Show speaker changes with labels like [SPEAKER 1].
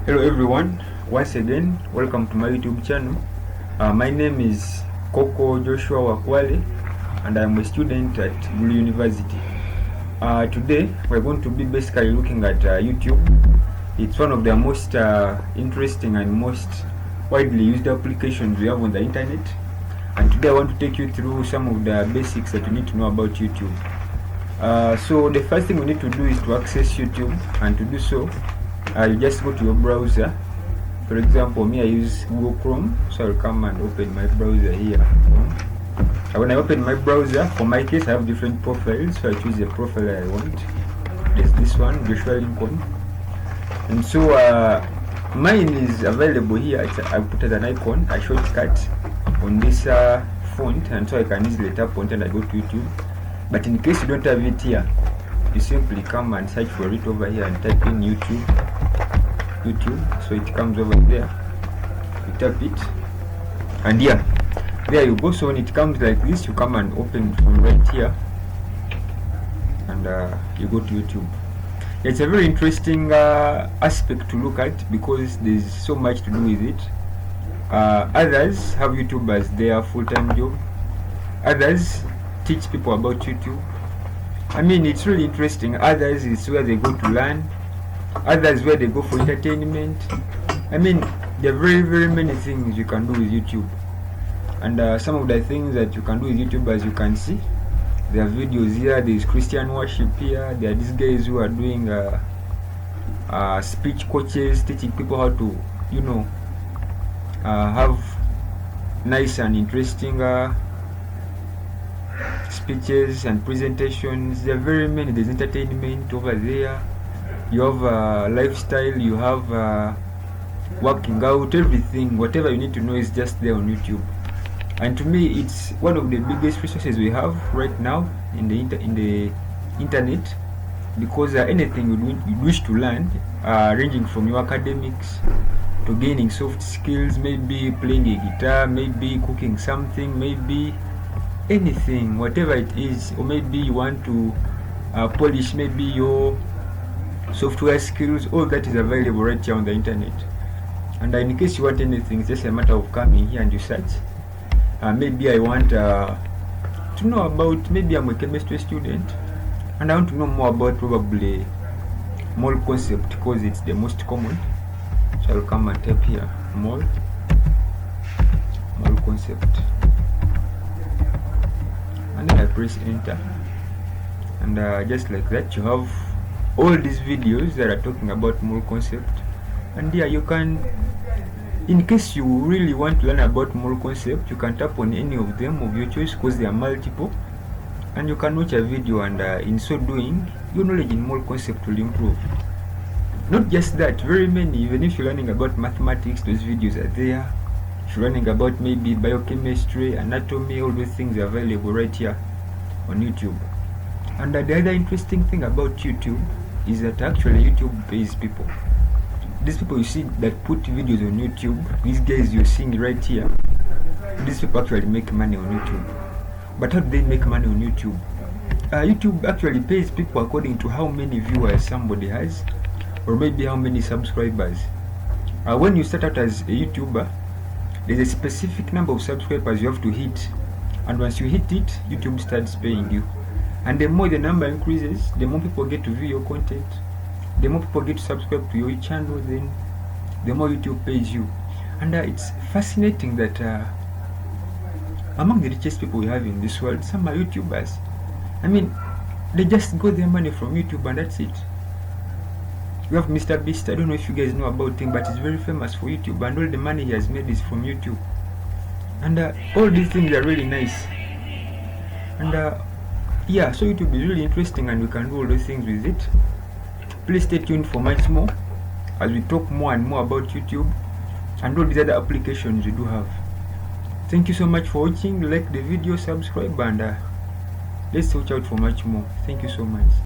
[SPEAKER 1] Hello everyone, once again welcome to my YouTube channel. My name is Koko Joshua Wakwale and I'm a student at Gulu University. Today we're going to be basically looking at YouTube. It's one of the most interesting and most widely used applications we have on the internet, and today I want to take you through some of the basics that you need to know about YouTube. So the first thing we need to do is to access YouTube, and to do so you just go to your browser. For example, me, I use Google Chrome, so I'll come and open my browser here. When I open my browser, for my case I have different profiles, so I choose the profile I want. There's this one, Joshua Lincoln, and so mine is available here. I put as an icon, a shortcut on this font, and so I can easily tap on it and I go to YouTube. But in case you don't have it here, you simply come and search for it over here and type in YouTube, so it comes over there. You tap it, and yeah, there you go. So when it comes like this, you come and open it from right here, and you go to YouTube. It's a very interesting aspect to look at because there's so much to do with it. Others have YouTube as their full-time job. Others teach people about YouTube. I mean, it's really interesting. Others is where they go to learn. Others where they go for entertainment. I mean, there are very, very many things you can do with YouTube. And some of the things that you can do with YouTube, as you can see, there are videos here. There is Christian worship here. There are these guys who are doing speech coaches, teaching people how to, have nice and interesting speeches and presentations. There are very many. There's entertainment over there. You have lifestyle. You have working out. Everything, whatever you need to know, is just there on YouTube. And to me, it's one of the biggest resources we have right now in the internet, because anything you wish to learn, ranging from your academics to gaining soft skills, maybe playing a guitar, maybe cooking something, maybe anything, whatever it is, or maybe you want to polish maybe your software skills, all that is available right here on the internet. And in case you want anything, it's just a matter of coming here and you search. Maybe I want to know about, maybe I'm a chemistry student and I want to know more about probably mole concept, because it's the most common. So I'll come and type here mole concept, and then I press enter, and just like that, you have all these videos that are talking about mole concept. And here you can, in case you really want to learn about mole concept, you can tap on any of them of your choice, because there are multiple, and you can watch a video, and in so doing, your knowledge in mole concept will improve. Not just that, very many, even if you're learning about mathematics, those videos are there. If you're learning about maybe biochemistry, anatomy, all those things are available right here on YouTube. And the other interesting thing about YouTube is that actually YouTube pays people. These people you see that put videos on YouTube, these guys you're seeing right here, these people actually make money on YouTube. But how do they make money on YouTube? YouTube actually pays people according to how many viewers somebody has, or maybe how many subscribers. When you start out as a YouTuber, there's a specific number of subscribers you have to hit, and once you hit it, YouTube starts paying you. And the more the number increases, the more people get to view your content, the more people get to subscribe to your channel, then the more YouTube pays you. And it's fascinating that among the richest people we have in this world, some are YouTubers. I mean, they just got their money from YouTube, and that's it. We have Mr. Beast. I don't know if you guys know about him, but he's very famous for YouTube, and all the money he has made is from YouTube. And all these things are really nice. And yeah, so YouTube is really interesting, and we can do all those things with it. Please stay tuned for much more as we talk more and more about YouTube and all these other applications you do have. Thank you so much for watching. Like the video, subscribe, and let's watch out for much more. Thank you so much.